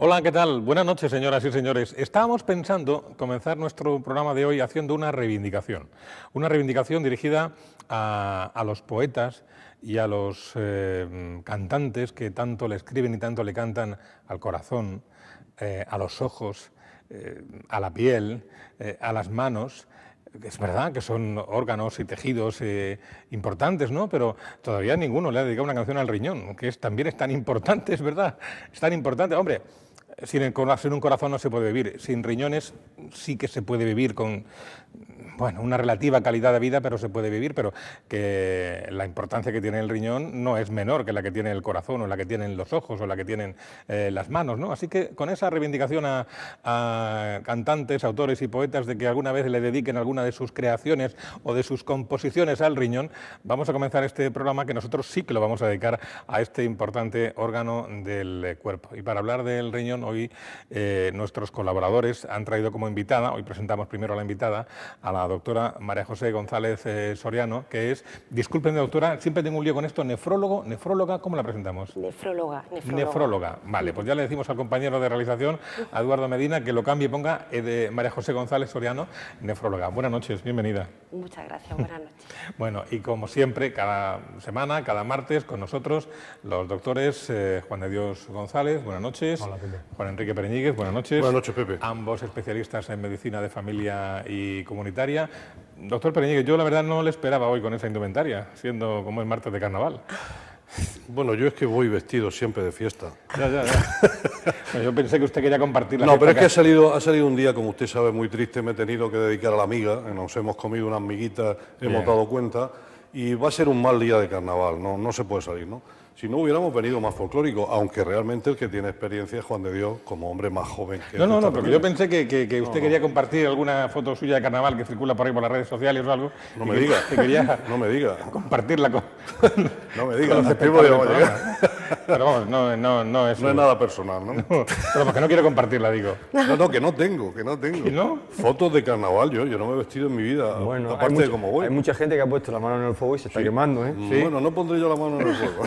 Hola, ¿qué tal? Buenas noches, señoras y señores. Estábamos pensando comenzar nuestro programa de hoy haciendo una reivindicación dirigida a los poetas y a los cantantes que tanto le escriben y tanto le cantan al corazón, a los ojos, a la piel, a las manos. Es verdad que son órganos y tejidos importantes, ¿no? Pero todavía ninguno le ha dedicado una canción al riñón, que también es tan importante, es verdad, es tan importante. Hombre, sin un corazón no se puede vivir, sin riñones sí que se puede vivir con, bueno, una relativa calidad de vida, pero se puede vivir, pero que la importancia que tiene el riñón no es menor que la que tiene el corazón o la que tienen los ojos o la que tienen las manos, ¿no? Así que con esa reivindicación a cantantes, autores y poetas de que alguna vez le dediquen alguna de sus creaciones o de sus composiciones al riñón, vamos a comenzar este programa que nosotros sí que lo vamos a dedicar a este importante órgano del cuerpo. Y para hablar del riñón, hoy nuestros colaboradores han traído como invitada, hoy presentamos primero a la invitada, a la doctora María José González Soriano, que es, discúlpenme doctora, siempre tengo un lío con esto, nefróloga, ¿cómo la presentamos? Nefróloga, vale, pues ya le decimos al compañero de realización, a Eduardo Medina, que lo cambie y ponga de María José González Soriano, nefróloga. Buenas noches, bienvenida. Muchas gracias, buenas noches. Bueno, y como siempre, cada semana, cada martes, con nosotros, los doctores Juan de Dios González, buenas noches. Hola, Pepe. Juan Enrique Pereñíguez, buenas noches. Buenas noches, Pepe. Ambos especialistas en medicina de familia y comunitaria. Doctor Pereñíguez, yo la verdad no le esperaba hoy con esa indumentaria, siendo como es martes de carnaval. Bueno, yo es que voy vestido siempre de fiesta. Ya. Bueno, yo pensé que usted quería compartir la No, fiesta pero es que ha salido un día, como usted sabe, muy triste. Me he tenido que dedicar a la amiga. Nos hemos comido unas miguitas, hemos dado cuenta. Y va a ser un mal día de carnaval, no se puede salir, ¿no? Si no hubiéramos venido más folclóricos, aunque realmente el que tiene experiencia es Juan de Dios, como hombre más joven que... No, porque yo pensé que usted quería compartir alguna foto suya de carnaval que circula por ahí por las redes sociales o algo. No me diga, que quería no me diga. compartirla con... No me diga, con los hasta tiempo espectadores de del llegar. programa. Pero vamos, no es... No es nada personal, ¿no? Pero porque no quiero compartirla, digo. No, que no tengo. ¿Y no? Fotos de carnaval, yo no me he vestido en mi vida, Bueno, aparte de como voy. hay mucha gente que ha puesto la mano en el fuego y se está quemando, ¿eh? ¿Sí? Bueno, no pondré yo la mano en el fuego.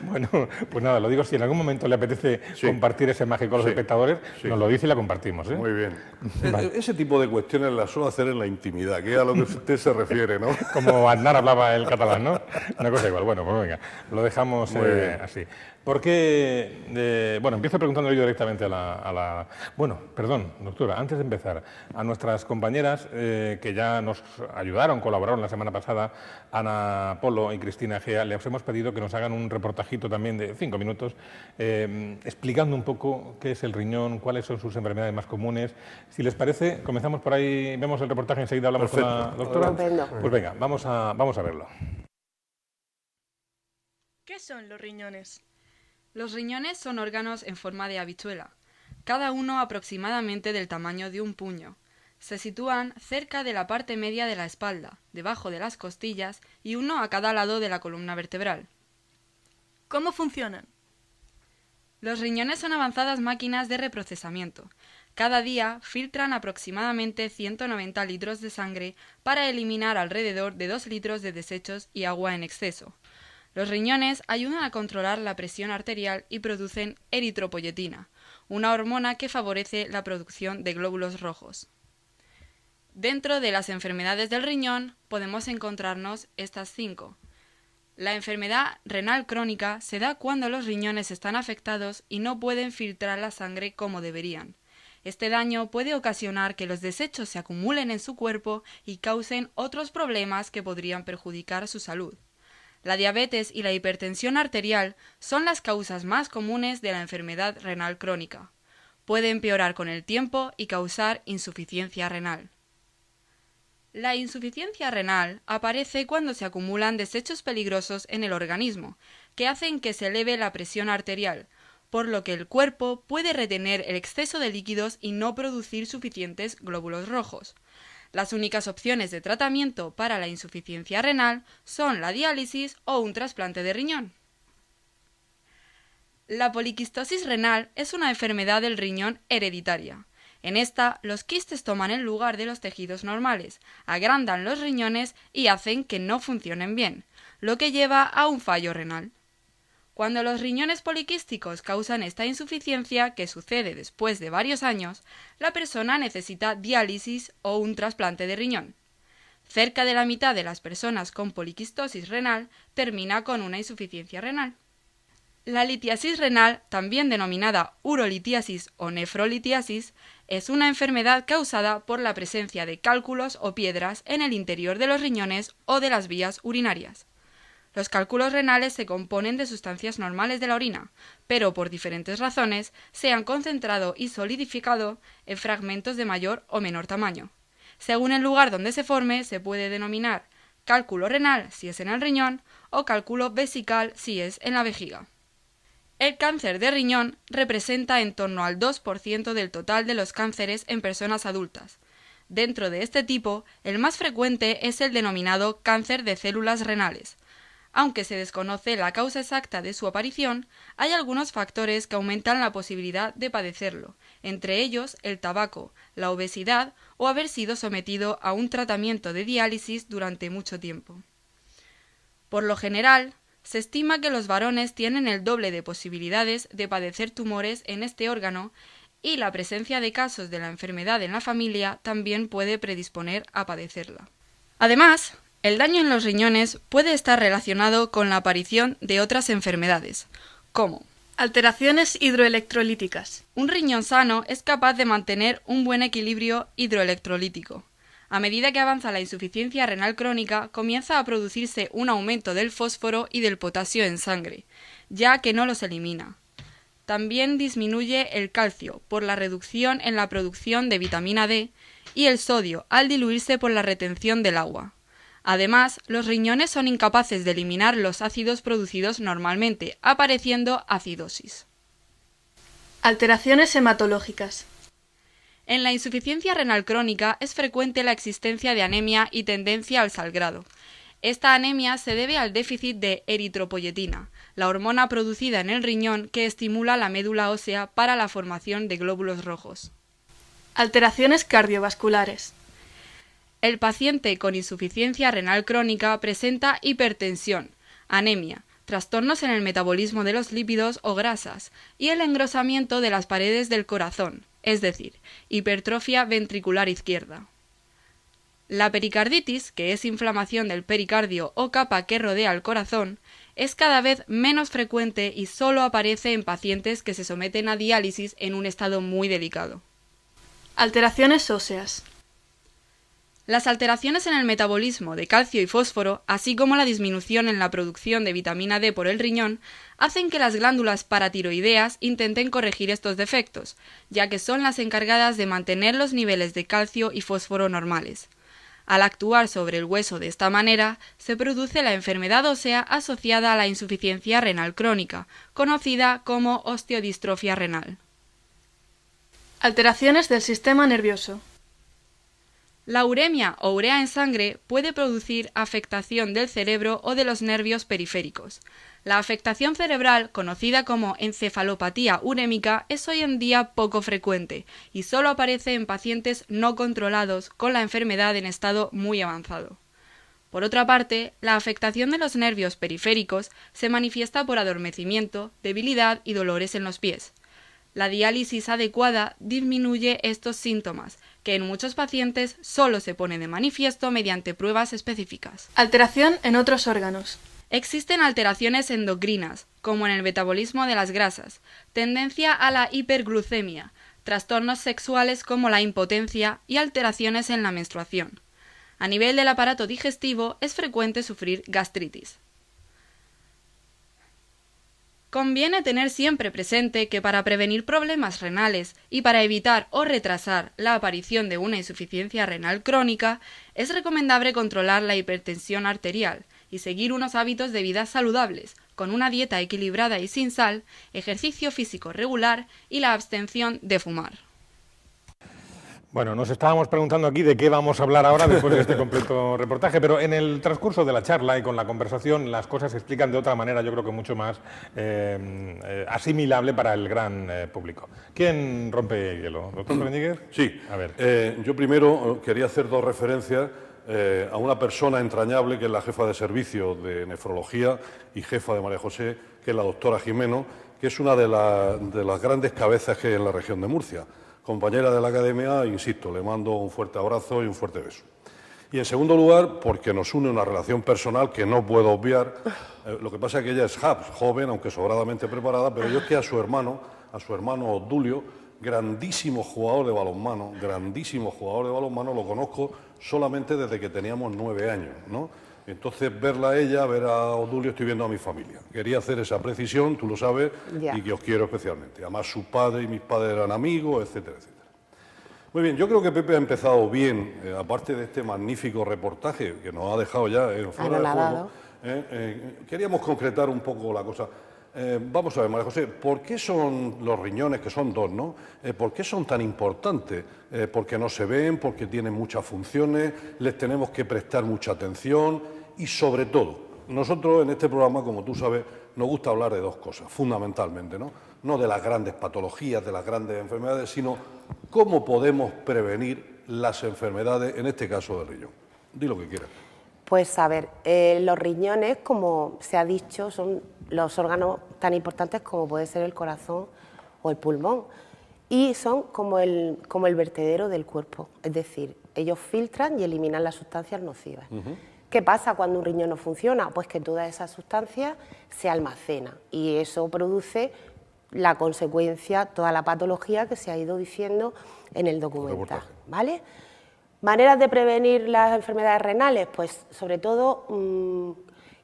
Bueno, pues nada, lo digo, si en algún momento le apetece compartir esa imagen con los espectadores, nos lo dice y la compartimos, ¿eh? Muy bien. Ese tipo de cuestiones las suelo hacer en la intimidad, que es a lo que usted se refiere, ¿no? Como Aznar hablaba el catalán, ¿no? Una cosa igual. Bueno, pues venga, lo dejamos así. Porque, bueno, empiezo preguntándole yo directamente a la... Bueno, perdón, doctora, antes de empezar, a nuestras compañeras que ya nos ayudaron, colaboraron la semana pasada, Ana Polo y Cristina Gea, les hemos pedido que nos hagan un reportajito también de 5 minutos explicando un poco qué es el riñón, cuáles son sus enfermedades más comunes. Si les parece, comenzamos por ahí, vemos el reportaje, enseguida hablamos con la doctora. Estupendo. Pues venga, vamos a verlo. ¿Qué son los riñones? Los riñones son órganos en forma de habichuela, cada uno aproximadamente del tamaño de un puño. Se sitúan cerca de la parte media de la espalda, debajo de las costillas y uno a cada lado de la columna vertebral. ¿Cómo funcionan? Los riñones son avanzadas máquinas de reprocesamiento. Cada día filtran aproximadamente 190 litros de sangre para eliminar alrededor de 2 litros de desechos y agua en exceso. Los riñones ayudan a controlar la presión arterial y producen eritropoyetina, una hormona que favorece la producción de glóbulos rojos. Dentro de las enfermedades del riñón podemos encontrarnos estas 5. La enfermedad renal crónica se da cuando los riñones están afectados y no pueden filtrar la sangre como deberían. Este daño puede ocasionar que los desechos se acumulen en su cuerpo y causen otros problemas que podrían perjudicar su salud. La diabetes y la hipertensión arterial son las causas más comunes de la enfermedad renal crónica. Puede empeorar con el tiempo y causar insuficiencia renal. La insuficiencia renal aparece cuando se acumulan desechos peligrosos en el organismo, que hacen que se eleve la presión arterial, por lo que el cuerpo puede retener el exceso de líquidos y no producir suficientes glóbulos rojos. Las únicas opciones de tratamiento para la insuficiencia renal son la diálisis o un trasplante de riñón. La poliquistosis renal es una enfermedad del riñón hereditaria. En esta, los quistes toman el lugar de los tejidos normales, agrandan los riñones y hacen que no funcionen bien, lo que lleva a un fallo renal. Cuando los riñones poliquísticos causan esta insuficiencia, que sucede después de varios años, la persona necesita diálisis o un trasplante de riñón. Cerca de la mitad de las personas con poliquistosis renal termina con una insuficiencia renal. La litiasis renal, también denominada urolitiasis o nefrolitiasis, es una enfermedad causada por la presencia de cálculos o piedras en el interior de los riñones o de las vías urinarias. Los cálculos renales se componen de sustancias normales de la orina, pero por diferentes razones se han concentrado y solidificado en fragmentos de mayor o menor tamaño. Según el lugar donde se forme, se puede denominar cálculo renal si es en el riñón o cálculo vesical si es en la vejiga. El cáncer de riñón representa en torno al 2% del total de los cánceres en personas adultas. Dentro de este tipo, el más frecuente es el denominado cáncer de células renales. Aunque se desconoce la causa exacta de su aparición, hay algunos factores que aumentan la posibilidad de padecerlo, entre ellos el tabaco, la obesidad o haber sido sometido a un tratamiento de diálisis durante mucho tiempo. Por lo general, se estima que los varones tienen el doble de posibilidades de padecer tumores en este órgano y la presencia de casos de la enfermedad en la familia también puede predisponer a padecerla. Además, el daño en los riñones puede estar relacionado con la aparición de otras enfermedades, como alteraciones hidroelectrolíticas. Un riñón sano es capaz de mantener un buen equilibrio hidroelectrolítico. A medida que avanza la insuficiencia renal crónica, comienza a producirse un aumento del fósforo y del potasio en sangre, ya que no los elimina. También disminuye el calcio por la reducción en la producción de vitamina D y el sodio al diluirse por la retención del agua. Además, los riñones son incapaces de eliminar los ácidos producidos normalmente, apareciendo acidosis. Alteraciones hematológicas. En la insuficiencia renal crónica es frecuente la existencia de anemia y tendencia al salgrado. Esta anemia se debe al déficit de eritropoyetina, la hormona producida en el riñón que estimula la médula ósea para la formación de glóbulos rojos. Alteraciones cardiovasculares. El paciente con insuficiencia renal crónica presenta hipertensión, anemia, trastornos en el metabolismo de los lípidos o grasas y el engrosamiento de las paredes del corazón, es decir, hipertrofia ventricular izquierda. La pericarditis, que es inflamación del pericardio o capa que rodea el corazón, es cada vez menos frecuente y solo aparece en pacientes que se someten a diálisis en un estado muy delicado. Alteraciones óseas. Las alteraciones en el metabolismo de calcio y fósforo, así como la disminución en la producción de vitamina D por el riñón, hacen que las glándulas paratiroideas intenten corregir estos defectos, ya que son las encargadas de mantener los niveles de calcio y fósforo normales. Al actuar sobre el hueso de esta manera, se produce la enfermedad ósea asociada a la insuficiencia renal crónica, conocida como osteodistrofia renal. Alteraciones del sistema nervioso. La uremia o urea en sangre puede producir afectación del cerebro o de los nervios periféricos. La afectación cerebral, conocida como encefalopatía urémica, es hoy en día poco frecuente y solo aparece en pacientes no controlados con la enfermedad en estado muy avanzado. Por otra parte, la afectación de los nervios periféricos se manifiesta por adormecimiento, debilidad y dolores en los pies. La diálisis adecuada disminuye estos síntomas, que en muchos pacientes solo se pone de manifiesto mediante pruebas específicas. Alteración en otros órganos. Existen alteraciones endocrinas, como en el metabolismo de las grasas, tendencia a la hiperglucemia, trastornos sexuales como la impotencia y alteraciones en la menstruación. A nivel del aparato digestivo es frecuente sufrir gastritis. Conviene tener siempre presente que para prevenir problemas renales y para evitar o retrasar la aparición de una insuficiencia renal crónica, es recomendable controlar la hipertensión arterial y seguir unos hábitos de vida saludables, con una dieta equilibrada y sin sal, ejercicio físico regular y la abstención de fumar. Bueno, nos estábamos preguntando aquí de qué vamos a hablar ahora después de este completo reportaje, pero en el transcurso de la charla y con la conversación las cosas se explican de otra manera, yo creo que mucho más asimilable para el gran público. ¿Quién rompe hielo? ¿Doctor Fernández? Sí. A ver. Yo primero quería hacer dos referencias a una persona entrañable que es la jefa de servicio de nefrología y jefa de María José, que es la doctora Jimeno, que es una de las grandes cabezas que hay en la región de Murcia. Compañera de la academia, insisto, le mando un fuerte abrazo y un fuerte beso. Y en segundo lugar, porque nos une una relación personal que no puedo obviar. Lo que pasa es que ella es joven, aunque sobradamente preparada, pero yo es que a su hermano Obdulio, grandísimo jugador de balonmano, lo conozco solamente desde que teníamos 9 años, ¿no? Entonces, verla a ella, ver a Obdulio, estoy viendo a mi familia. Quería hacer esa precisión, tú lo sabes, Ya. y que os quiero especialmente. Además, su padre y mis padres eran amigos, etcétera, etcétera. Muy bien, yo creo que Pepe ha empezado bien, aparte de este magnífico reportaje que nos ha dejado ya en fuera de juego. Queríamos concretar un poco la cosa. Vamos a ver, María José, ¿por qué son los riñones, que son 2, ¿no? ¿Por qué son tan importantes? Porque no se ven, porque tienen muchas funciones, les tenemos que prestar mucha atención y, sobre todo, nosotros en este programa, como tú sabes, nos gusta hablar de 2 cosas, fundamentalmente, ¿no? No de las grandes patologías, de las grandes enfermedades, sino cómo podemos prevenir las enfermedades, en este caso del riñón. Di lo que quieras. Pues a ver, los riñones, como se ha dicho, son los órganos tan importantes como puede ser el corazón o el pulmón, y son como el vertedero del cuerpo, es decir, ellos filtran y eliminan las sustancias nocivas. ¿Qué pasa cuando un riñón no funciona? Pues que todas esas sustancias se almacenan y eso produce la consecuencia, toda la patología que se ha ido diciendo en el documental, ¿vale? Maneras de prevenir las enfermedades renales, pues sobre todo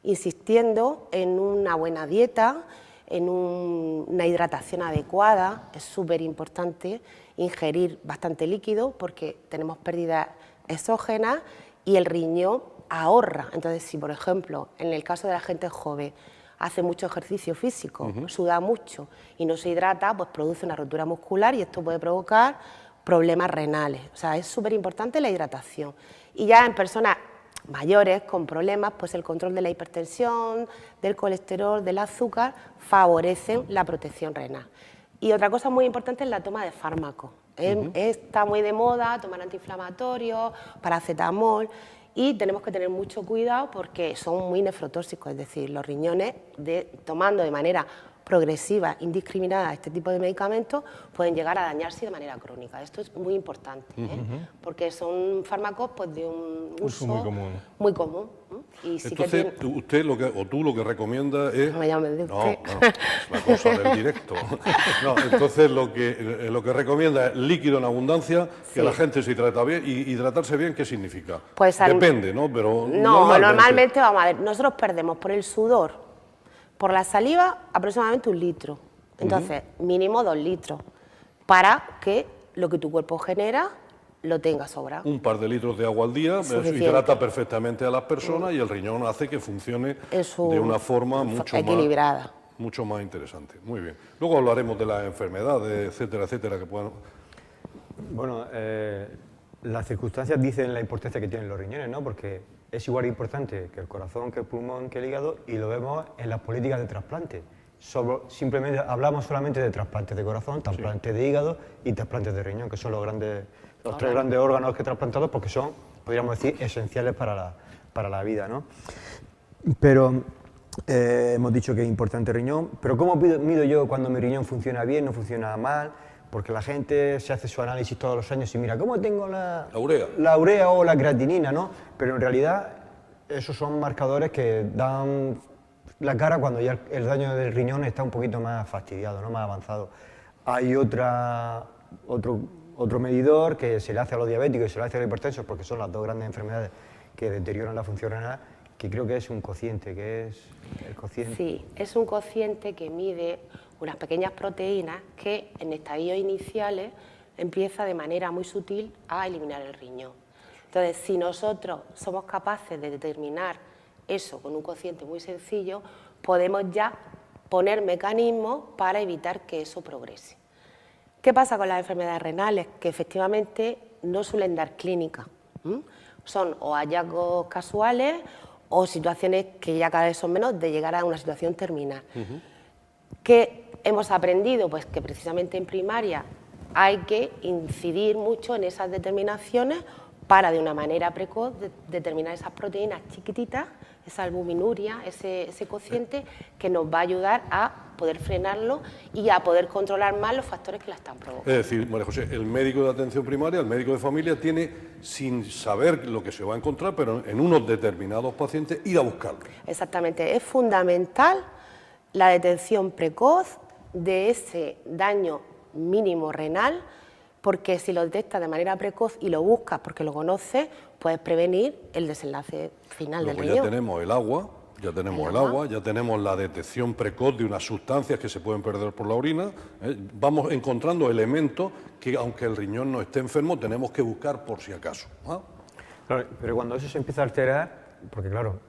insistiendo en una buena dieta, en una hidratación adecuada. Es súper importante ingerir bastante líquido porque tenemos pérdidas exógenas y el riñón ahorra. Entonces, si por ejemplo, en el caso de la gente joven, hace mucho ejercicio físico, suda mucho y no se hidrata, pues produce una rotura muscular y esto puede provocar problemas renales. O sea, es súper importante la hidratación. Y ya en personas mayores con problemas, pues el control de la hipertensión, del colesterol, del azúcar, favorecen la protección renal. Y otra cosa muy importante es la toma de fármacos. Está muy de moda tomar antiinflamatorios, paracetamol, y tenemos que tener mucho cuidado porque son muy nefrotóxicos, es decir, los riñones, tomando de manera progresiva, indiscriminada, este tipo de medicamentos, pueden llegar a dañarse de manera crónica. Esto es muy importante, porque son fármacos pues, de un uso muy común. Muy común. Y sí. Entonces, que tiene... usted tú lo que recomienda es... No me llame de usted. No, es la cosa del directo. No, entonces lo que recomienda es líquido en abundancia, que la gente se hidrata bien. ¿Y hidratarse bien qué significa? Pues depende, ¿no? Pero normalmente, vamos a ver, nosotros perdemos por el sudor, por la saliva, aproximadamente 1 litro. Entonces, mínimo 2 litros, para que lo que tu cuerpo genera lo tenga sobrado. Un par de litros de agua al día hidrata perfectamente a las personas y el riñón hace que funcione de una forma mucho equilibrada. Mucho más interesante. Muy bien. Luego hablaremos de las enfermedades, etcétera, etcétera, que puedan... Bueno, las circunstancias dicen la importancia que tienen los riñones, ¿no? Porque es igual de importante que el corazón, que el pulmón, que el hígado, y lo vemos en las políticas de trasplante. Simplemente hablamos solamente de trasplantes de corazón, trasplantes de hígado y trasplantes de riñón, que son los 3 grandes órganos que trasplantamos, porque son, podríamos decir, esenciales para la vida, ¿no? Pero hemos dicho que es importante el riñón, pero ¿cómo mido yo cuando mi riñón funciona bien, no funciona mal? Porque la gente se hace su análisis todos los años y mira, ¿cómo tengo la urea o la creatinina, ¿no? Pero en realidad esos son marcadores que dan la cara cuando ya el daño del riñón está un poquito más fastidiado, ¿no? Más avanzado. Hay otro medidor que se le hace a los diabéticos y se le hace a los hipertensos, porque son las 2 grandes enfermedades que deterioran la función renal, que creo que es un cociente, que es el cociente. Sí, es un cociente que mide unas pequeñas proteínas que en estadios iniciales empieza de manera muy sutil a eliminar el riñón. Entonces, si nosotros somos capaces de determinar eso con un cociente muy sencillo, podemos ya poner mecanismos para evitar que eso progrese. ¿Qué pasa con las enfermedades renales? Que efectivamente no suelen dar clínica. Son o hallazgos casuales o situaciones que ya cada vez son menos de llegar a una situación terminal. ¿Qué hemos aprendido? Pues que precisamente en primaria hay que incidir mucho en esas determinaciones para de una manera precoz determinar esas proteínas chiquititas, esa albuminuria, ese cociente que nos va a ayudar a poder frenarlo y a poder controlar más los factores que la están provocando. Es decir, María José, el médico de atención primaria, el médico de familia, tiene, sin saber lo que se va a encontrar, pero en unos determinados pacientes, ir a buscarlo. Exactamente, es fundamental la detención precoz de ese daño mínimo renal, porque si lo detectas de manera precoz y lo buscas porque lo conoces, puedes prevenir el desenlace final Luego del ya riñón. tenemos el agua, ya tenemos la detección precoz de unas sustancias que se pueden perder por la orina. Vamos encontrando elementos que, aunque el riñón no esté enfermo, tenemos que buscar por si acaso. Claro, pero cuando eso se empieza a alterar, porque claro,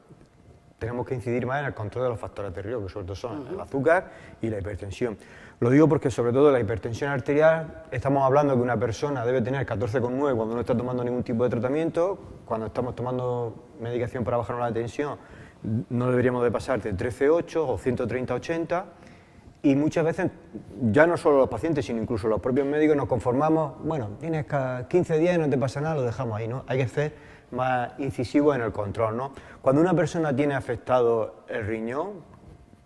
tenemos que incidir más en el control de los factores de riesgo, que sobre todo son el azúcar y la hipertensión. Lo digo porque sobre todo la hipertensión arterial, estamos hablando que una persona debe tener 14,9 cuando no está tomando ningún tipo de tratamiento, cuando estamos tomando medicación para bajar la tensión no deberíamos de pasar de 13,8 o 130,80, y muchas veces, ya no solo los pacientes, sino incluso los propios médicos nos conformamos, bueno, tienes 15 días y no te pasa nada, lo dejamos ahí, ¿no? Hay que ser más incisivo en el control, ¿no? Cuando una persona tiene afectado el riñón,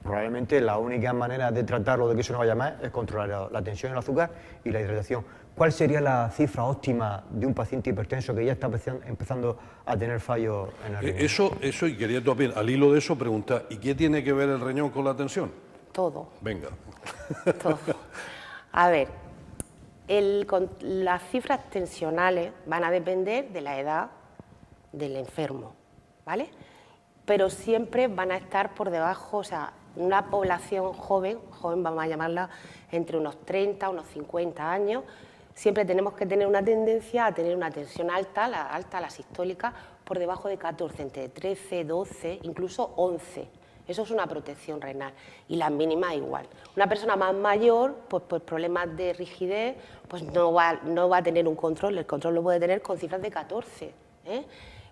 probablemente la única manera de tratarlo, de que eso no vaya más, es controlar la tensión, el azúcar y la hidratación. ¿Cuál sería la cifra óptima de un paciente hipertenso que ya está empezando a tener fallos en el riñón? Eso, y quería también, al hilo de eso, preguntar, ¿y qué tiene que ver el riñón con la tensión? Todo. Venga. Todo. A ver, las cifras tensionales van a depender de la edad del enfermo, ¿vale? Pero siempre van a estar por debajo, o sea, una población joven vamos a llamarla entre unos 30, unos 50 años, siempre tenemos que tener una tendencia a tener una tensión alta, la sistólica, por debajo de 14, entre 13, 12, incluso 11. Eso es una protección renal, y las mínimas igual. Una persona más mayor, pues por problemas de rigidez, pues no va a tener un control, el control lo puede tener con cifras de 14, ¿eh?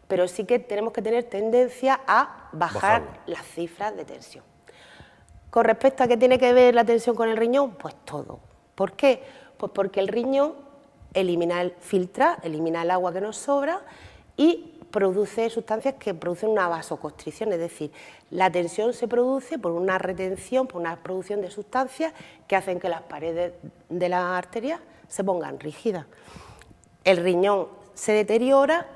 Pero sí que tenemos que tener tendencia a bajar las cifras de tensión. Con respecto a qué tiene que ver la tensión con el riñón, pues todo. ¿Por qué? Pues porque el riñón filtra, elimina el agua que nos sobra y produce sustancias que producen una vasoconstricción, es decir, la tensión se produce por una retención, por una producción de sustancias que hacen que las paredes de las arterias se pongan rígidas. El riñón se deteriora,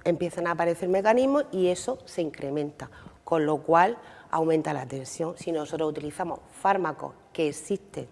empiezan a aparecer mecanismos y eso se incrementa, con lo cual aumenta la tensión. Si nosotros utilizamos fármacos que existen,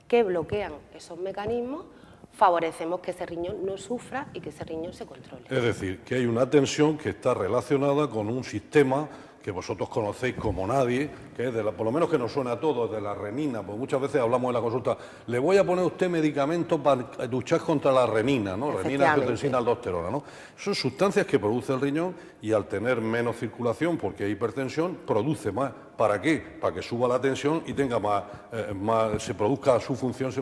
que bloquean esos mecanismos, favorecemos que ese riñón no sufra y que ese riñón se controle. Es decir, que hay una tensión que está relacionada con un sistema que vosotros conocéis como nadie, que es por lo menos que nos suena a todos, de la renina, porque muchas veces hablamos en la consulta, le voy a poner a usted medicamentos para luchar contra la renina, ¿no? Renina, angiotensina, aldosterona, ¿no? Son sustancias que produce el riñón y al tener menos circulación, porque hay hipertensión, produce más. ¿Para qué? Para que suba la tensión y tenga más se produzca su función,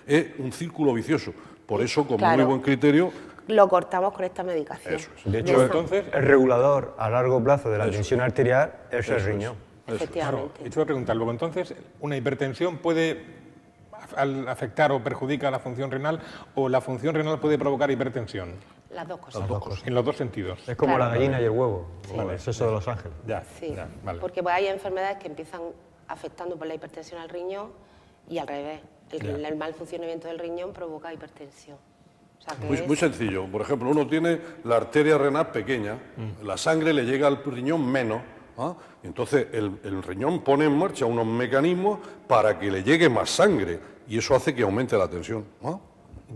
Es un círculo vicioso. Por eso, con muy buen criterio, lo cortamos con esta medicación. Eso es. De hecho, entonces, el regulador a largo plazo de la tensión arterial es el riñón. Efectivamente. Claro, y te voy a preguntar, luego, entonces, ¿una hipertensión puede afectar o perjudica la función renal, o la función renal puede provocar hipertensión? Las dos cosas. En los dos sentidos. Es como la gallina y el huevo, Sí. el sexo de los ángeles. Sí, vale. porque pues, hay enfermedades que empiezan afectando por la hipertensión al riñón y al revés. El mal funcionamiento del riñón provoca hipertensión. O sea, que muy sencillo. Por ejemplo, uno tiene la arteria renal pequeña, la sangre le llega al riñón menos, entonces el riñón pone en marcha unos mecanismos para que le llegue más sangre y eso hace que aumente la tensión,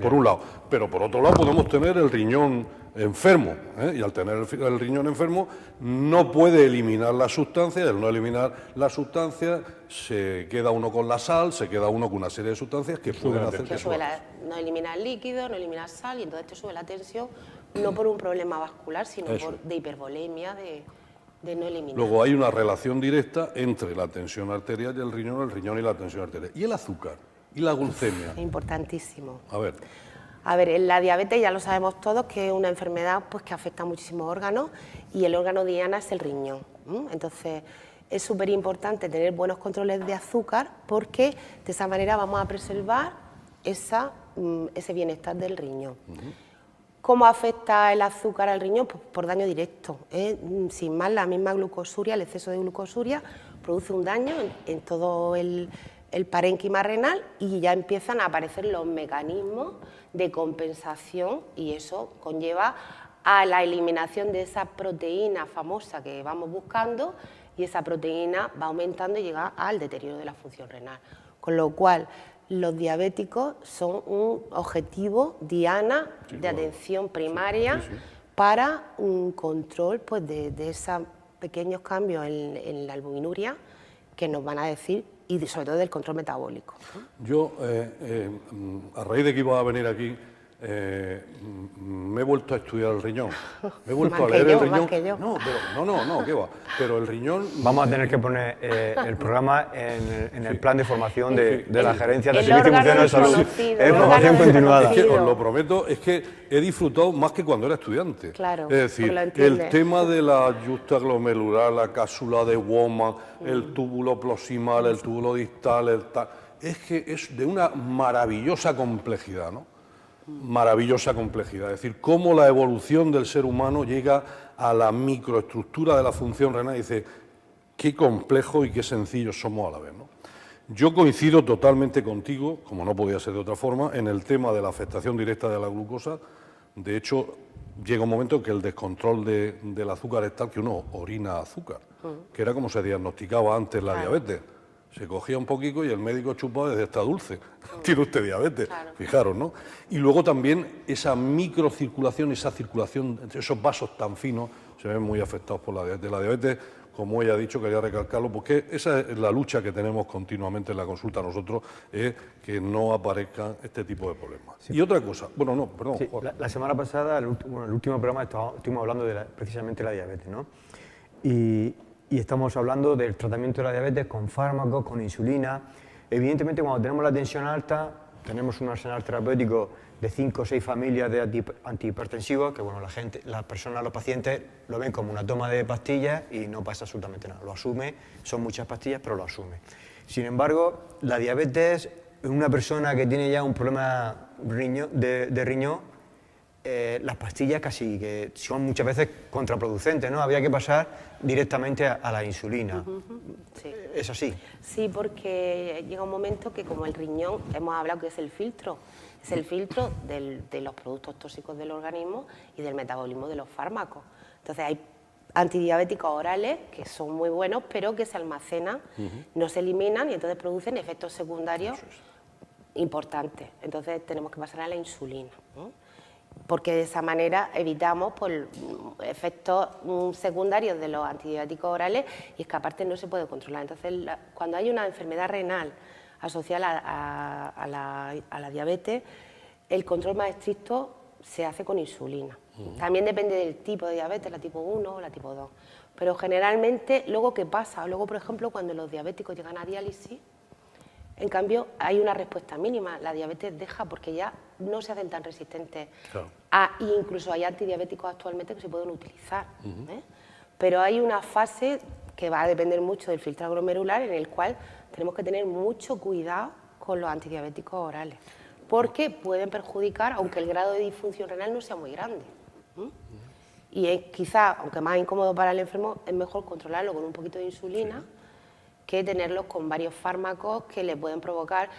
por un lado. Pero por otro lado podemos tener el riñón enfermo, y al tener el riñón enfermo no puede eliminar la sustancia, y al no eliminar la sustancia se queda uno con la sal, se queda uno con una serie de sustancias que pueden hacer que suba. No elimina el líquido, no elimina sal y entonces te sube la tensión, no por un problema vascular, sino de hipervolemia, de no eliminar. Luego hay una relación directa entre la tensión arterial y el riñón y la tensión arterial. ¿Y el azúcar? ¿Y la glucemia? Es importantísimo. A ver, la diabetes ya lo sabemos todos que es una enfermedad pues, que afecta a muchísimos órganos y el órgano diana es el riñón. Entonces es súper importante tener buenos controles de azúcar porque de esa manera vamos a preservar ese bienestar del riñón. ¿Cómo afecta el azúcar al riñón? Pues por daño directo. Sin más, la misma glucosuria, el exceso de glucosuria, produce un daño en todo el parénquima renal y ya empiezan a aparecer los mecanismos de compensación y eso conlleva a la eliminación de esa proteína famosa que vamos buscando y esa proteína va aumentando y llega al deterioro de la función renal. Con lo cual, los diabéticos son un objetivo diana de atención primaria para un control pues, de esos pequeños cambios en la albuminuria que nos van a decir, y sobre todo del control metabólico. Yo, a raíz de que iba a venir aquí, me he vuelto a estudiar el riñón. Me he vuelto a leer el riñón. No, ¿qué va? Pero el riñón... Vamos a tener que poner el programa en el plan de formación de la Gerencia de Servicios Emocionales de Salud. Es formación continuada. Es que os lo prometo, es que he disfrutado más que cuando era estudiante. Claro, es decir, el tema de la yusta glomerular, la cápsula de Woman, el túbulo proximal, el túbulo distal, es que es de una maravillosa complejidad, ¿no? Maravillosa complejidad, es decir, cómo la evolución del ser humano llega a la microestructura de la función renal y dice, qué complejo y qué sencillo somos a la vez, ¿no? Yo coincido totalmente contigo, como no podía ser de otra forma, en el tema de la afectación directa de la glucosa. De hecho, llega un momento en que el descontrol del azúcar es tal que uno orina azúcar, que era como se diagnosticaba antes la diabetes. Se cogía un poquito y el médico chupaba desde está dulce. Tiene usted diabetes, fijaros, ¿no? Y luego también esa microcirculación, esa circulación, esos vasos tan finos, se ven muy afectados por la diabetes. La diabetes, como ella ha dicho, quería recalcarlo, porque esa es la lucha que tenemos continuamente en la consulta nosotros, es que no aparezcan este tipo de problemas. Sí. Y otra cosa, bueno, no, perdón. Sí, la semana pasada, el último programa, estuvimos hablando de precisamente la diabetes, ¿no? Y estamos hablando del tratamiento de la diabetes con fármacos, con insulina. Evidentemente, cuando tenemos la tensión alta, tenemos un arsenal terapéutico de 5 o 6 familias de antihipertensivos, que bueno, las personas, los pacientes lo ven como una toma de pastillas y no pasa absolutamente nada. Lo asume, son muchas pastillas, pero lo asume. Sin embargo, la diabetes, en una persona que tiene ya un problema de riñón, las pastillas casi que son muchas veces contraproducentes, ¿no? Había que pasar directamente a la insulina. Sí. ¿Es así? Sí, porque llega un momento que como el riñón, hemos hablado que es el filtro de los productos tóxicos del organismo y del metabolismo de los fármacos. Entonces hay antidiabéticos orales que son muy buenos, pero que se almacenan, no se eliminan y entonces producen efectos secundarios importantes. Entonces tenemos que pasar a la insulina, ¿no? Porque de esa manera evitamos pues, efectos secundarios de los antidiabéticos orales y es que aparte no se puede controlar. Entonces, cuando hay una enfermedad renal asociada a la diabetes, el control más estricto se hace con insulina. También depende del tipo de diabetes, la tipo 1 o la tipo 2. Pero generalmente, luego, ¿qué pasa? Luego, por ejemplo, cuando los diabéticos llegan a diálisis, en cambio, hay una respuesta mínima. La diabetes deja porque ya no se hacen tan resistentes. Claro. Incluso hay antidiabéticos actualmente que se pueden utilizar. Pero hay una fase que va a depender mucho del filtrado glomerular en el cual tenemos que tener mucho cuidado con los antidiabéticos orales. Porque pueden perjudicar, aunque el grado de disfunción renal no sea muy grande. Y quizás, aunque más incómodo para el enfermo, es mejor controlarlo con un poquito de insulina que tenerlos con varios fármacos que le pueden provocar,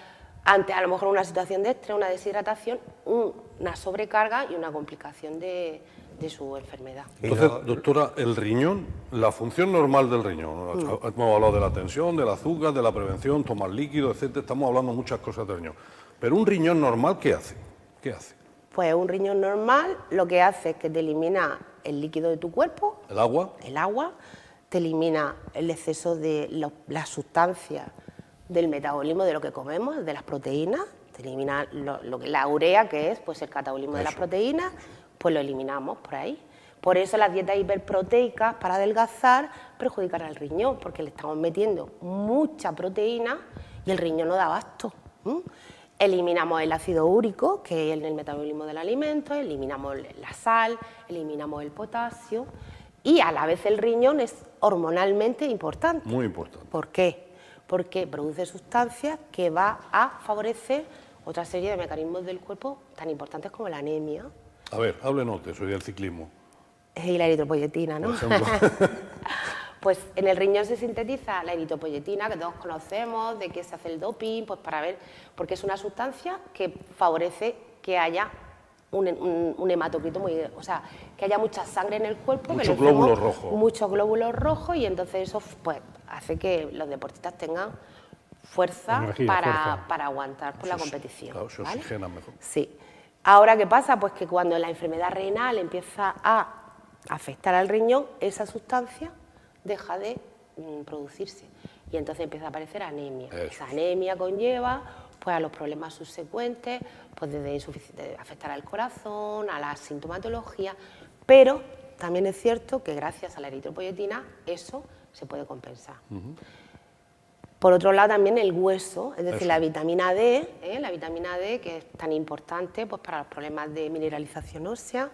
ante a lo mejor una situación de estrés, una deshidratación, una sobrecarga y una complicación de su enfermedad. Entonces, doctora, el riñón, la función normal del riñón, hemos hablado de la tensión, del azúcar, de la prevención, tomar líquido, etcétera, estamos hablando muchas cosas del riñón. Pero un riñón normal, ¿qué hace? ¿Qué hace? Pues un riñón normal lo que hace es que te elimina el líquido de tu cuerpo. ¿El agua? El agua. Te elimina el exceso de las sustancias del metabolismo de lo que comemos, de las proteínas, te elimina la urea, que es pues, el catabolismo de las proteínas, pues lo eliminamos por ahí. Por eso las dietas hiperproteicas para adelgazar perjudican al riñón, porque le estamos metiendo mucha proteína y el riñón no da abasto. Eliminamos el ácido úrico, que es el metabolismo del alimento, eliminamos la sal, eliminamos el potasio. Y a la vez el riñón es hormonalmente importante. Muy importante. ¿Por qué? Porque produce sustancias que va a favorecer otra serie de mecanismos del cuerpo tan importantes como la anemia, A ver, háblenos de eso y del ciclismo. Y la eritropoyetina, ¿no? Por ejemplo. Pues en el riñón se sintetiza la eritropoyetina, que todos conocemos, de qué se hace el doping, pues para ver, porque es una sustancia que favorece que haya un hematocrito o sea, que haya mucha sangre en el cuerpo. Muchos glóbulos rojos. Muchos glóbulos rojos, y entonces eso pues hace que los deportistas tengan fuerza, Energía, para aguantar por la competición. Claro, se ¿vale? oxigenan mejor. Sí. Ahora, ¿qué pasa? Pues que cuando la enfermedad renal empieza a afectar al riñón, esa sustancia deja de producirse y entonces empieza a aparecer anemia. Eso. Esa anemia conlleva pues a los problemas subsecuentes, pues desde afectar al corazón, a la sintomatología, pero también es cierto que gracias a la eritropoyetina eso se puede compensar. Por otro lado, también el hueso, es decir, la vitamina D, que es tan importante pues, para los problemas de mineralización ósea,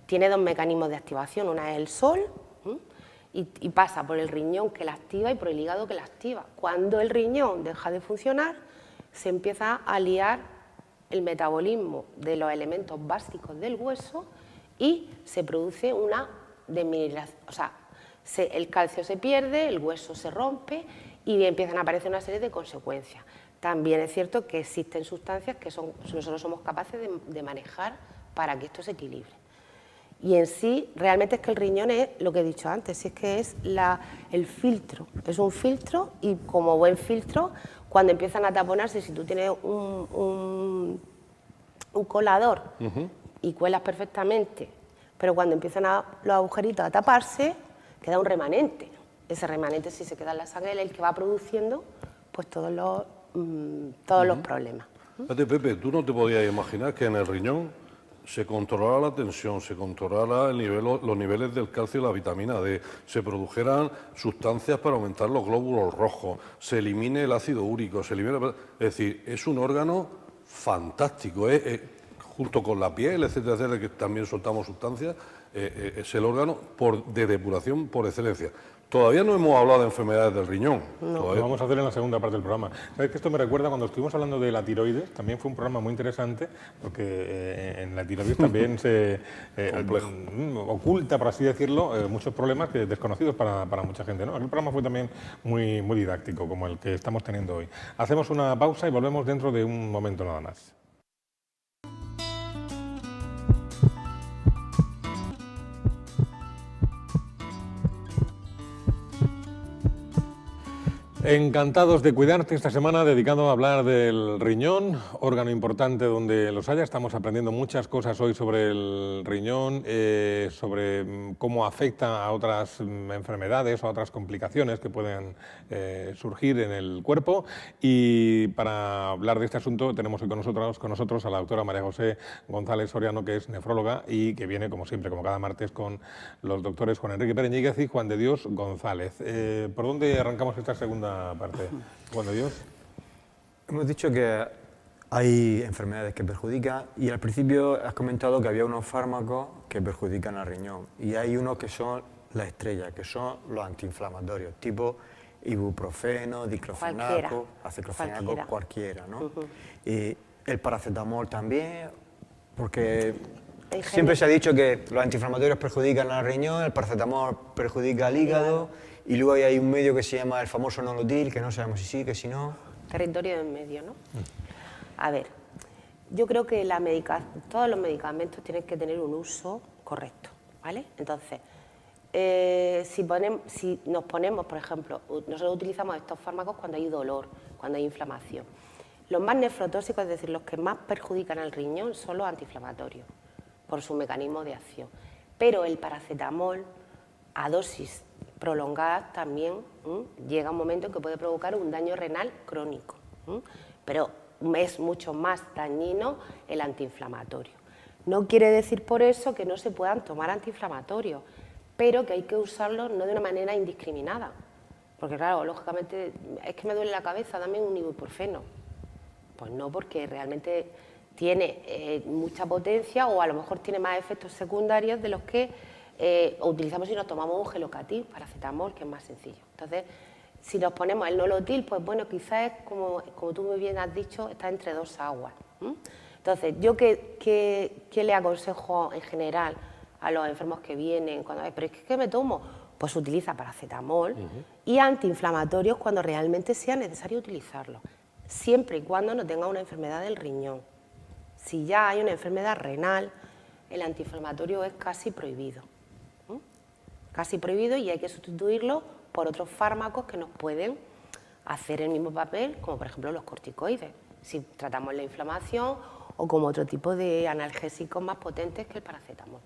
tiene dos mecanismos de activación. Una es el sol, y pasa por el riñón, que la activa, y por el hígado, que la activa. Cuando el riñón deja de funcionar, se empieza a liar el metabolismo de los elementos básicos del hueso y se produce una desmineralización. O sea, el calcio se pierde, el hueso se rompe y empiezan a aparecer una serie de consecuencias. También es cierto que existen sustancias que nosotros somos capaces de manejar para que esto se equilibre. Y en sí, realmente es que el riñón es lo que he dicho antes, es que es el filtro, es un filtro, y como buen filtro, cuando empiezan a taponarse, si tú tienes un colador y cuelas perfectamente, pero cuando empiezan los agujeritos a taparse, queda un remanente. Ese remanente, si se queda en la sangre, es el que va produciendo pues todos los problemas. Fíjate, Pepe, tú no te podías imaginar que en el riñón se controlara la tensión, se controlara los niveles del calcio y la vitamina D, se produjeran sustancias para aumentar los glóbulos rojos, se elimine el ácido úrico, es decir, es un órgano fantástico, junto con la piel, etcétera, que también soltamos sustancias, es el órgano de depuración por excelencia. Todavía no hemos hablado de enfermedades del riñón. Lo vamos a hacer en la segunda parte del programa. ¿Sabes que esto me recuerda cuando estuvimos hablando de la tiroides? También fue un programa muy interesante, porque en la tiroides también se oculta, por así decirlo, muchos problemas desconocidos para mucha gente, ¿no? El programa fue también muy didáctico, como el que estamos teniendo hoy. Hacemos una pausa y volvemos dentro de un momento nada más. Encantados de cuidarte esta semana, dedicado a hablar del riñón, órgano importante donde los haya. Estamos aprendiendo muchas cosas hoy sobre el riñón, sobre cómo afecta a otras enfermedades o a otras complicaciones que pueden surgir en el cuerpo. Y para hablar de este asunto tenemos hoy con nosotros a la doctora María José González Soriano, que es nefróloga y que viene, como siempre, como cada martes, con los doctores Juan Enrique Pereñíguez y Juan de Dios González. ¿Por dónde arrancamos esta segunda parte? Juan de Dios. Hemos dicho que hay enfermedades que perjudican, y al principio has comentado que había unos fármacos que perjudican al riñón, y hay unos que son las estrellas, que son los antiinflamatorios, tipo ibuprofeno, diclofenaco, aciclofenaco, cualquiera, ¿no? Y el paracetamol también, porque siempre se ha dicho que los antiinflamatorios perjudican al riñón, el paracetamol perjudica al hígado, y luego hay un medio que se llama el famoso nolotil, que no sabemos si sí, que si no. Territorio en medio, ¿no? A ver, yo creo que todos los medicamentos tienen que tener un uso correcto, ¿vale? Entonces, si nos ponemos, por ejemplo, nosotros utilizamos estos fármacos cuando hay dolor, cuando hay inflamación. Los más nefrotóxicos, es decir, los que más perjudican al riñón, son los antiinflamatorios, por su mecanismo de acción. Pero el paracetamol, a dosis prolongadas, también llega un momento en que puede provocar un daño renal crónico. Pero es mucho más dañino el antiinflamatorio. No quiere decir por eso que no se puedan tomar antiinflamatorios, pero que hay que usarlos no de una manera indiscriminada. Porque claro, lógicamente, es que me duele la cabeza, dame un ibuprofeno. Pues no, porque realmente tiene mucha potencia, o a lo mejor tiene más efectos secundarios de los que utilizamos si nos tomamos un gelocatil, paracetamol, que es más sencillo. Entonces, si nos ponemos el nolotil, pues bueno, quizás es como tú muy bien has dicho, está entre dos aguas. Entonces, yo ¿qué le aconsejo en general a los enfermos que vienen? Cuando pero es que ¿qué me tomo? Pues utiliza paracetamol y antiinflamatorios cuando realmente sea necesario utilizarlos, siempre y cuando no tenga una enfermedad del riñón. Si ya hay una enfermedad renal, el antiinflamatorio es casi prohibido. Casi prohibido, y hay que sustituirlo por otros fármacos que nos pueden hacer el mismo papel, como por ejemplo los corticoides, si tratamos la inflamación, o como otro tipo de analgésicos más potentes que el paracetamol.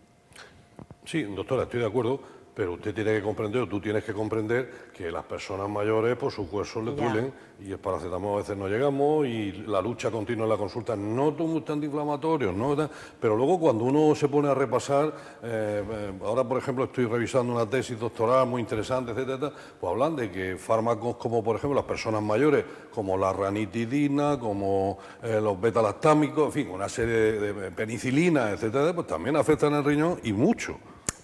Sí, doctora, estoy de acuerdo, pero usted tiene que comprender, o tú tienes que comprender que las personas mayores, pues sus huesos le duelen y el paracetamol a veces no llegamos, y la lucha continua en la consulta, no tomo usted antiinflamatorios, no, pero luego cuando uno se pone a repasar, ahora por ejemplo estoy revisando una tesis doctoral muy interesante, etcétera, pues hablan de que fármacos como por ejemplo las personas mayores, como la ranitidina, como los beta-lactámicos, en fin, una serie de penicilinas, etcétera, pues también afectan el riñón y mucho.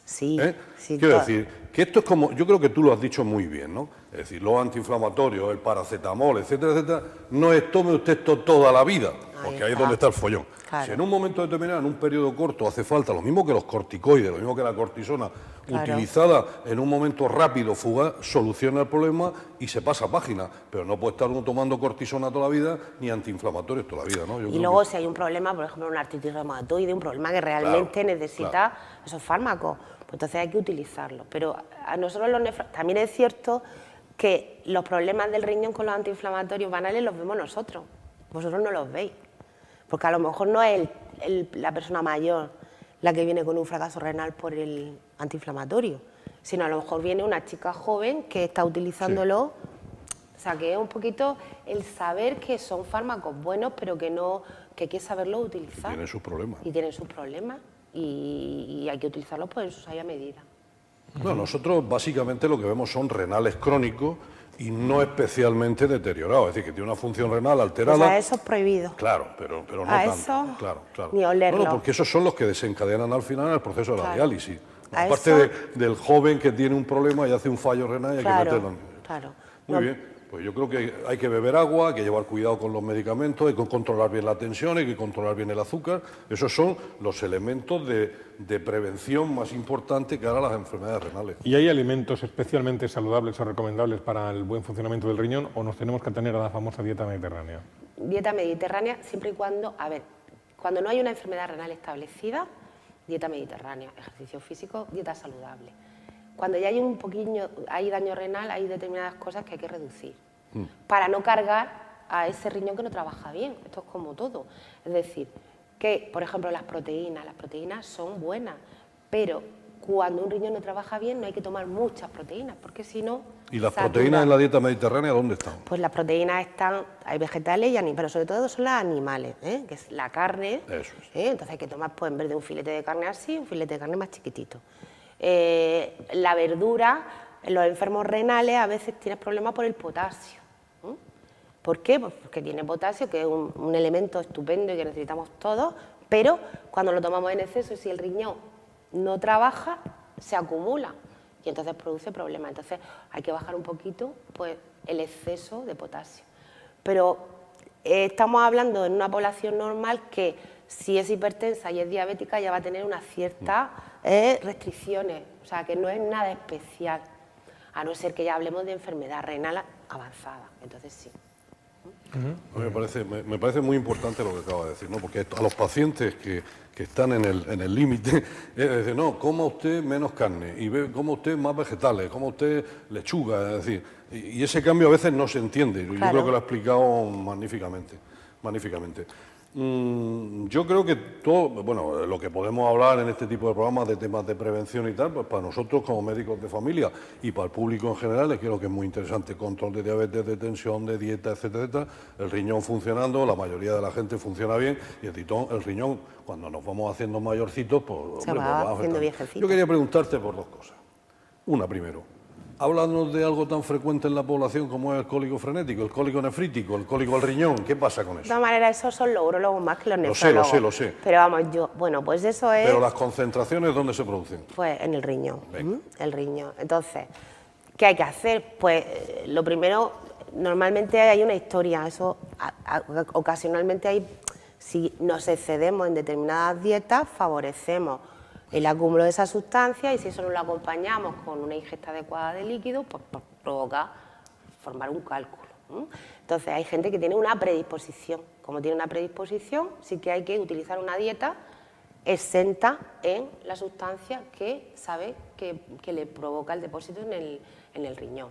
Sí, sí. Quiero decir, que esto es como, yo creo que tú lo has dicho muy bien, ¿no? Es decir, los antiinflamatorios, el paracetamol, etcétera, etcétera, no es tome usted esto toda la vida, porque ahí es donde está el follón. Claro. Si en un momento determinado, en un periodo corto, hace falta, lo mismo que los corticoides, lo mismo que la cortisona, utilizada en un momento rápido, fugaz, soluciona el problema y se pasa página, pero no puede estar uno tomando cortisona toda la vida, ni antiinflamatorios toda la vida, ¿no? Y luego si hay un problema, por ejemplo, una artritis reumatoide, un problema que realmente necesita esos fármacos, pues entonces hay que utilizarlos. Pero a nosotros también es cierto que los problemas del riñón con los antiinflamatorios banales los vemos nosotros, vosotros no los veis, porque a lo mejor no es la persona mayor la que viene con un fracaso renal por el antiinflamatorio, sino a lo mejor viene una chica joven que está utilizándolo. O sea, que es un poquito el saber que son fármacos buenos, pero que hay que saberlos utilizar. Tienen sus problemas. Y tienen sus problemas, y hay que utilizarlos pues en su sabia medida. No, nosotros básicamente lo que vemos son renales crónicos y no especialmente deteriorados, es decir, que tiene una función renal alterada. O sea, eso es prohibido. Claro, pero no A tanto. eso, Claro. ni olerlo. No, porque esos son los que desencadenan al final el proceso de la diálisis. A Aparte eso- del joven que tiene un problema y hace un fallo renal y hay que meterlo. Claro. Muy bien. Pues yo creo que hay que beber agua, hay que llevar cuidado con los medicamentos, hay que controlar bien la tensión, hay que controlar bien el azúcar. Esos son los elementos de prevención más importantes que hará las enfermedades renales. ¿Y hay alimentos especialmente saludables o recomendables para el buen funcionamiento del riñón, o nos tenemos que atener a la famosa dieta mediterránea? Dieta mediterránea siempre y cuando, cuando no hay una enfermedad renal establecida, dieta mediterránea, ejercicio físico, dieta saludable. Cuando ya hay daño renal, hay determinadas cosas que hay que reducir para no cargar a ese riñón que no trabaja bien. Esto es como todo. Es decir, que, por ejemplo, las proteínas son buenas, pero cuando un riñón no trabaja bien no hay que tomar muchas proteínas, porque si no... ¿Y las satura. proteínas en la dieta mediterránea dónde están? Pues las proteínas hay vegetales y animales, pero sobre todo son las animales, que es la carne. Eso es. Entonces hay que tomar, pues en vez de un filete de carne así, un filete de carne más chiquitito. La verdura, en los enfermos renales a veces tienes problemas por el potasio. ¿Por qué? Pues porque tiene potasio, que es un elemento estupendo y que necesitamos todos, pero cuando lo tomamos en exceso y si el riñón no trabaja, se acumula y entonces produce problemas. Entonces hay que bajar un poquito pues, el exceso de potasio. Pero estamos hablando en una población normal que si es hipertensa y es diabética ya va a tener unas ciertas restricciones, o sea que no es nada especial, a no ser que ya hablemos de enfermedad renal avanzada, entonces sí. A mí me parece muy importante lo que acaba de decir, ¿no? Porque a los pacientes que están en el límite, es decir, no, coma usted menos carne, y coma usted más vegetales, coma usted lechuga, es decir, y ese cambio a veces no se entiende, yo creo que lo ha explicado magníficamente. Yo creo que todo, bueno, lo que podemos hablar en este tipo de programas de temas de prevención y tal, pues para nosotros como médicos de familia y para el público en general, les creo que es muy interesante, control de diabetes, de tensión, de dieta, etcétera, etcétera, el riñón funcionando, la mayoría de la gente funciona bien y el riñón, cuando nos vamos haciendo mayorcitos, pues, Se va haciendo afectando. viejecito. Yo quería preguntarte por dos cosas. Una primero. Háblanos de algo tan frecuente en la población como es el cólico frenético, el cólico nefrítico, el cólico al riñón. ¿Qué pasa con De eso? todas maneras, esos son los urólogos más que los Lo nefrólogos. lo sé. Pero vamos, pues eso es... Pero las concentraciones, ¿dónde se producen? Pues en el riñón, Venga. el riñón. Entonces, ¿qué hay que hacer? Pues lo primero, normalmente hay una historia, eso ocasionalmente hay Si nos excedemos en determinadas dietas, favorecemos el acúmulo de esa sustancia y si eso no lo acompañamos con una ingesta adecuada de líquidos, pues provoca formar un cálculo. Entonces hay gente que tiene una predisposición. Como tiene una predisposición, sí que hay que utilizar una dieta exenta en la sustancia que sabe que le provoca el depósito en el riñón.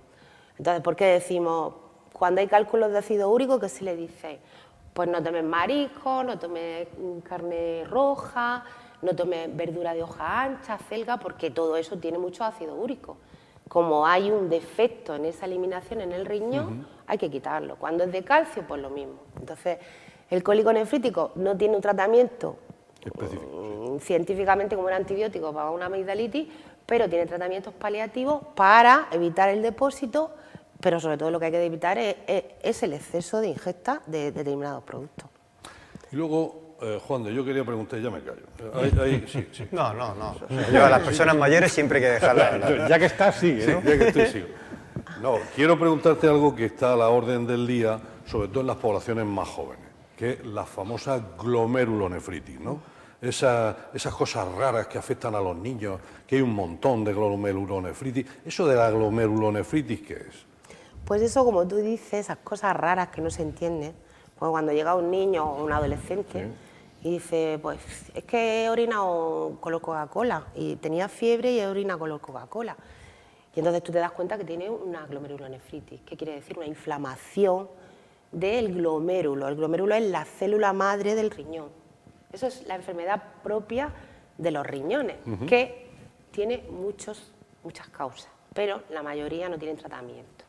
Entonces, ¿por qué decimos, cuando hay cálculos de ácido úrico, qué se le dice? Pues no tomes marisco, no tomes carne roja, no tomes verdura de hoja ancha, acelga, porque todo eso tiene mucho ácido úrico. Como hay un defecto en esa eliminación en el riñón, hay que quitarlo. Cuando es de calcio, pues lo mismo. Entonces, el cólico nefrítico no tiene un tratamiento científicamente como un antibiótico para una amigdalitis, pero tiene tratamientos paliativos para evitar el depósito, pero sobre todo lo que hay que evitar es el exceso de ingesta de determinados productos. Y luego, Juan de, yo quería preguntar, ya me callo. Sí. No. Yo a las personas mayores siempre hay que dejarlas hablar. Ya que estás, sigue, ¿no? Sí, ya que estoy, sigo. No, quiero preguntarte algo que está a la orden del día, sobre todo en las poblaciones más jóvenes, que es la famosa glomerulonefritis, ¿no? Esas cosas raras que afectan a los niños, que hay un montón de glomerulonefritis. ¿Eso de la glomerulonefritis qué es? Pues eso, como tú dices, esas cosas raras que no se entienden, pues cuando llega un niño o un adolescente y dice, pues es que he orinado color Coca-Cola y tenía fiebre y he orinado color Coca-Cola. Y entonces tú te das cuenta que tiene una glomerulonefritis. ¿Qué quiere decir? Una inflamación del glomérulo. El glomérulo es la célula madre del riñón. Eso es la enfermedad propia de los riñones, que tiene muchas causas, pero la mayoría no tienen tratamiento.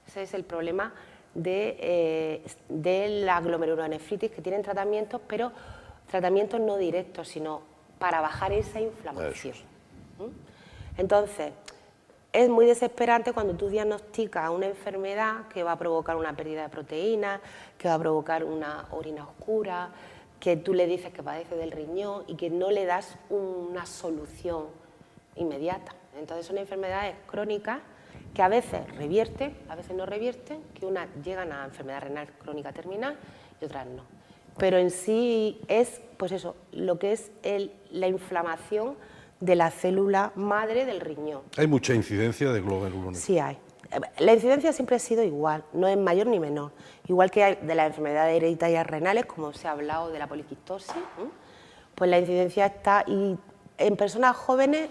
Ese es el problema de la glomerulonefritis, que tienen tratamientos, pero tratamientos no directos, sino para bajar esa inflamación. Entonces, es muy desesperante cuando tú diagnosticas una enfermedad que va a provocar una pérdida de proteínas, que va a provocar una orina oscura, que tú le dices que padece del riñón y que no le das una solución inmediata. Entonces son enfermedades crónicas que a veces revierten, a veces no revierten, que unas llegan a enfermedad renal crónica terminal y otras no. Pero en sí es, pues eso, lo que es la inflamación de la célula madre del riñón. ¿Hay mucha incidencia de glomerulonefritis? Sí hay. La incidencia siempre ha sido igual, no es mayor ni menor. Igual que hay de las enfermedades hereditarias renales, como se ha hablado de la poliquistosis, pues la incidencia está, y en personas jóvenes,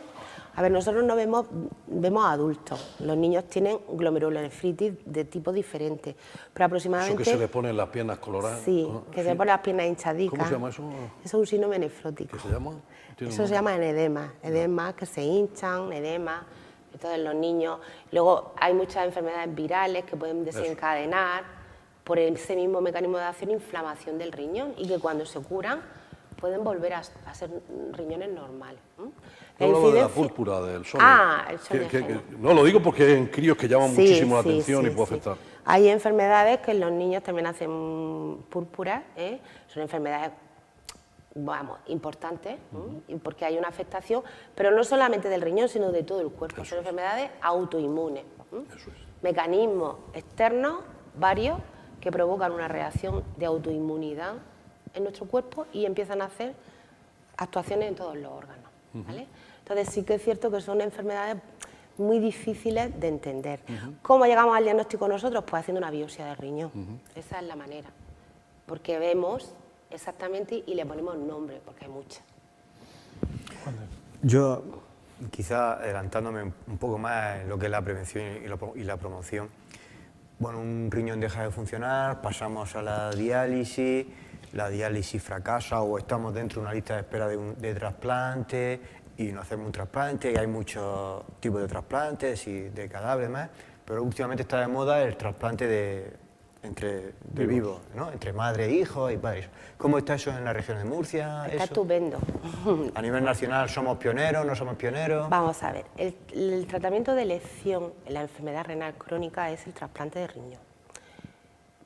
a ver, nosotros no vemos adultos, los niños tienen glomerulonefritis de tipo diferente, pero aproximadamente... ¿Eso que se le pone en las piernas coloradas? Sí, que se le ponen las piernas hinchadicas. ¿Cómo se llama eso? Eso es un síndrome nefrótico. ¿Qué se llama? Eso se llama edema, que se hinchan, edema. Entonces los niños, luego hay muchas enfermedades virales que pueden desencadenar por ese mismo mecanismo de acción inflamación del riñón y que cuando se curan pueden volver a ser riñones normales. Yo hablaba de la púrpura del sol. El sol. No, lo digo porque en críos que llaman muchísimo la atención y puede afectar. Hay enfermedades que en los niños también hacen púrpura, son enfermedades, vamos, importantes, porque hay una afectación, pero no solamente del riñón, sino de todo el cuerpo. Son enfermedades autoinmunes. Eso es. Mecanismos externos, varios, que provocan una reacción de autoinmunidad en nuestro cuerpo y empiezan a hacer actuaciones en todos los órganos. ¿Vale? Entonces sí que es cierto que son enfermedades muy difíciles de entender. ¿Cómo llegamos al diagnóstico nosotros? Pues haciendo una biopsia de riñón. Esa es la manera. Porque vemos exactamente y le ponemos nombre, porque hay muchas. Yo, quizá adelantándome un poco más en lo que es la prevención y la promoción, bueno, un riñón deja de funcionar, pasamos a la diálisis fracasa o estamos dentro de una lista de espera de trasplante y no hacemos un trasplante, y hay muchos tipos de trasplantes y de cadáveres más, pero últimamente está de moda el trasplante de vivos, ¿no? Entre madre e hijo y padres. ¿Cómo está eso en la región de Murcia? Está estupendo. A nivel nacional, ¿somos pioneros, no somos pioneros? Vamos a ver, el tratamiento de elección en la enfermedad renal crónica es el trasplante de riñón.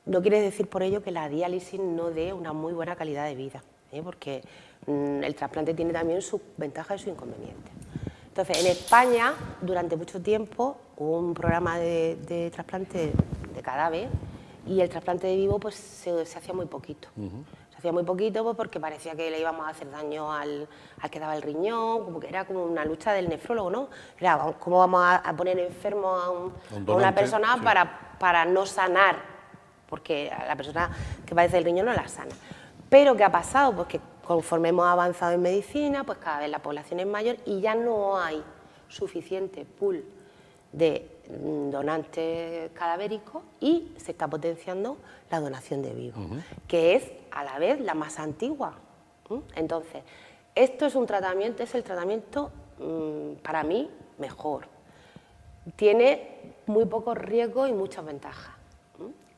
No quiere decir por ello que la diálisis no dé una muy buena calidad de vida, porque el trasplante tiene también sus ventajas y sus inconvenientes. Entonces, en España, durante mucho tiempo, hubo un programa de trasplante de cadáver y el trasplante de vivo pues, se hacía muy poquito. Se hacía muy poquito, pues porque parecía que le íbamos a hacer daño al que daba el riñón, como que era como una lucha del nefrólogo, ¿no? Era, ¿cómo vamos a poner enfermo a una persona para no sanar? Porque a la persona que padece el riñón no la sana. Pero ¿qué ha pasado? Pues que conforme hemos avanzado en medicina, pues cada vez la población es mayor y ya no hay suficiente pool de donantes cadavéricos y se está potenciando la donación de vivos, que es a la vez la más antigua. Entonces, esto es un tratamiento, es el tratamiento para mí mejor. Tiene muy pocos riesgos y muchas ventajas.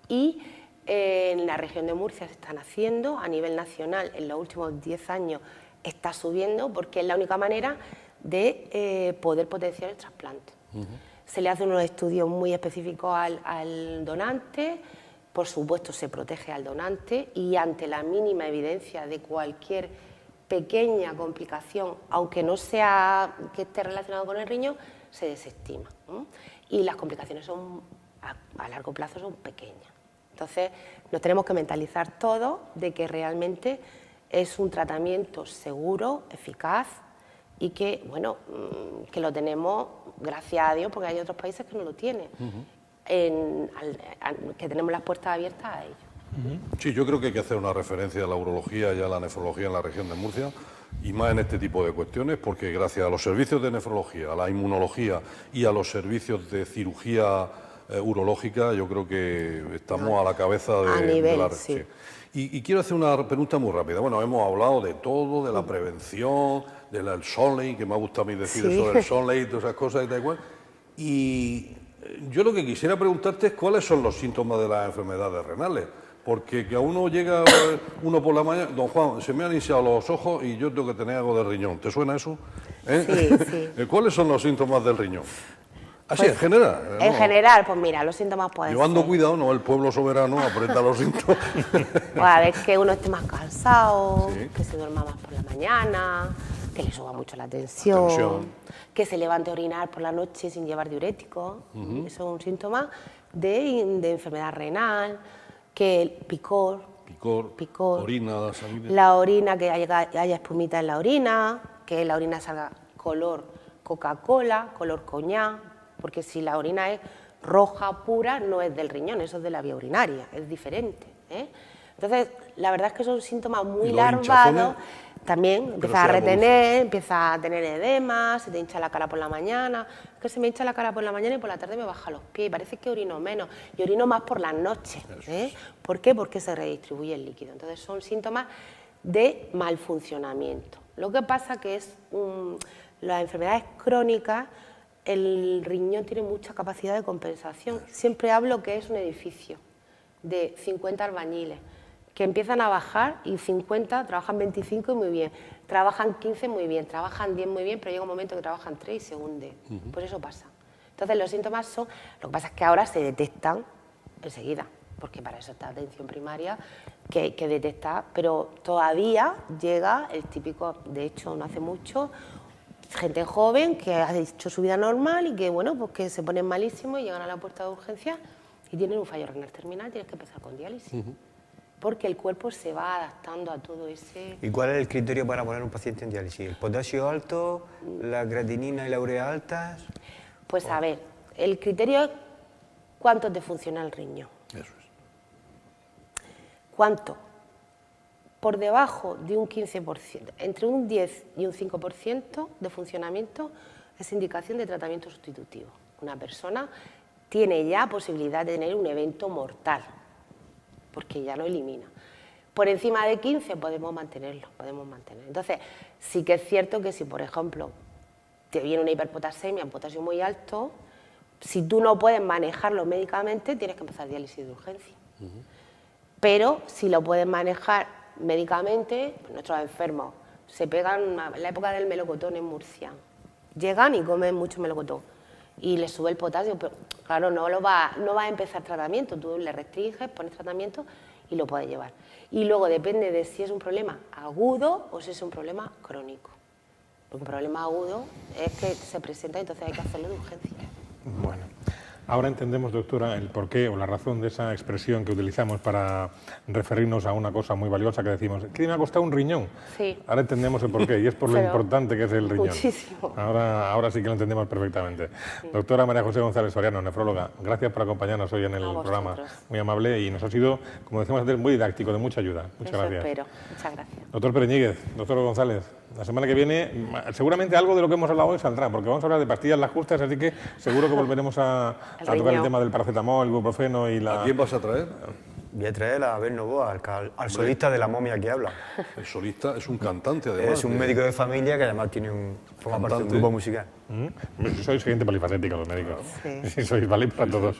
Y en la región de Murcia se están haciendo, a nivel nacional, en los últimos 10 años está subiendo, porque es la única manera de poder potenciar el trasplante. Se le hacen unos estudios muy específicos al donante, por supuesto se protege al donante y ante la mínima evidencia de cualquier pequeña complicación, aunque no sea que esté relacionado con el riñón, se desestima. Y las complicaciones son, a largo plazo son pequeñas. Entonces nos tenemos que mentalizar todos de que realmente es un tratamiento seguro, eficaz, y que, bueno, que lo tenemos, gracias a Dios, porque hay otros países que no lo tienen, que tenemos las puertas abiertas a ello. Sí, yo creo que hay que hacer una referencia a la urología y a la nefrología en la región de Murcia, y más en este tipo de cuestiones, porque gracias a los servicios de nefrología, a la inmunología y a los servicios de cirugía urológica, yo creo que estamos a la cabeza de la red. Sí. Y quiero hacer una pregunta muy rápida. Bueno, hemos hablado de todo, de la prevención, del Sonley, que me ha gustado a mí decir eso del Sonley y todas esas cosas y tal cual. Y yo lo que quisiera preguntarte es cuáles son los síntomas de las enfermedades renales. Porque que a uno llega uno por la mañana, don Juan, se me han hinchado los ojos y yo tengo que tener algo de riñón. ¿Te suena eso? Sí. ¿Cuáles son los síntomas del riñón? Así, Pues, en general. En general, pues mira, los síntomas pueden Llevando ser... cuidado, no, el pueblo soberano aprieta los síntomas. Pues a ver, que uno esté más cansado, Sí. que se duerma más por la mañana, que le suba mucho la tensión, que se levante a orinar por la noche sin llevar diuréticos. Eso es un síntoma de enfermedad renal, que el picor, orina, sangre. la orina, que haya espumita en la orina, que la orina salga color Coca-Cola, color coñac, porque si la orina es roja pura no es del riñón, eso es de la vía urinaria, es diferente. Entonces, la verdad es que son síntomas muy larvados. También empieza a retener, empieza a tener edema, se te hincha la cara por la mañana. Es que se me hincha la cara por la mañana y por la tarde me baja los pies y parece que orino menos. Y orino más por las noches. ¿Por qué? Porque se redistribuye el líquido. Entonces son síntomas de mal funcionamiento. Lo que pasa que es las enfermedades crónicas, el riñón tiene mucha capacidad de compensación. Siempre hablo que es un edificio de 50 albañiles que empiezan a bajar y 50, trabajan 25 y muy bien, trabajan 15 muy bien, trabajan 10 muy bien, pero llega un momento que trabajan 3 y se hunde. Pues eso pasa. Entonces los síntomas son, lo que pasa es que ahora se detectan enseguida, porque para eso está atención primaria, que detecta, pero todavía llega el típico, de hecho no hace mucho, gente joven que ha hecho su vida normal y que, bueno, pues que se ponen malísimos y llegan a la puerta de urgencia y tienen un fallo renal terminal, tienes que empezar con diálisis. Porque el cuerpo se va adaptando a todo ese... ¿Y cuál es el criterio para poner un paciente en diálisis? ¿El potasio alto, la creatinina y la urea altas? Pues a ver, el criterio es cuánto te funciona el riñón. Eso es. ¿Cuánto? Por debajo de un 15%, entre un 10 y un 5% de funcionamiento es indicación de tratamiento sustitutivo. Una persona tiene ya posibilidad de tener un evento mortal, porque ya no elimina. Por encima de 15 podemos mantenerlo, Entonces, sí que es cierto que si, por ejemplo, te viene una hiperpotasemia, un potasio muy alto, si tú no puedes manejarlo médicamente, tienes que empezar diálisis de urgencia. Pero si lo puedes manejar médicamente, pues nuestros enfermos se pegan en la época del melocotón en Murcia. Llegan y comen mucho melocotón y les sube el potasio, pero claro, no va a empezar tratamiento, tú le restringes, pones tratamiento y lo puedes llevar. Y luego depende de si es un problema agudo o si es un problema crónico. Porque un problema agudo es que se presenta y entonces hay que hacerlo de urgencia. Bueno, Ahora entendemos, doctora, el porqué o la razón de esa expresión que utilizamos para referirnos a una cosa muy valiosa que decimos, ¿qué me ha costado un riñón? Sí. Ahora entendemos el porqué y es por lo Pero importante que es el riñón. muchísimo. Ahora sí que lo entendemos perfectamente. Doctora María José González Soriano, nefróloga, gracias por acompañarnos hoy en el programa. vosotros. Muy amable y nos ha sido, como decimos antes, muy didáctico, de mucha ayuda. Muchas Eso gracias. espero. Muchas gracias. Doctor Pereñíguez, doctor González, la semana que viene seguramente algo de lo que hemos hablado hoy saldrá, porque vamos a hablar de pastillas las justas, así que seguro que volveremos a tocar el riñón. tema del paracetamol, el ibuprofeno y la... ¿A quién vas a traer? Voy a traer a Abel Novoa, al solista de La momia que habla. El solista es un cantante, además. Es un médico de familia que además forma parte de un Cantante. grupo musical. Sois gente polifacética los médicos. Sí. Sí, sois válidos para todos.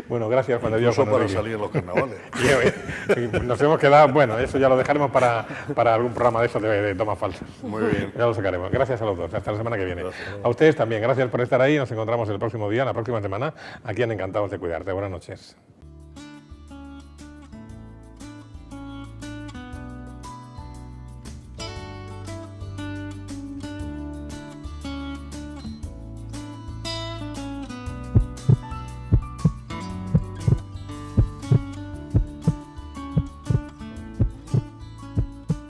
Bueno, gracias, Juan de Dios. Incluso Juan para Enrique. salir en los carnavales. Y nos hemos quedado, bueno, eso ya lo dejaremos para algún programa de esos de tomas falsas. Muy bien. Ya lo sacaremos. Gracias a los dos. Hasta la semana que viene. A ustedes también. Gracias por estar ahí. Nos encontramos el próximo día, la próxima semana, aquí en Encantados de Cuidarte. Buenas noches.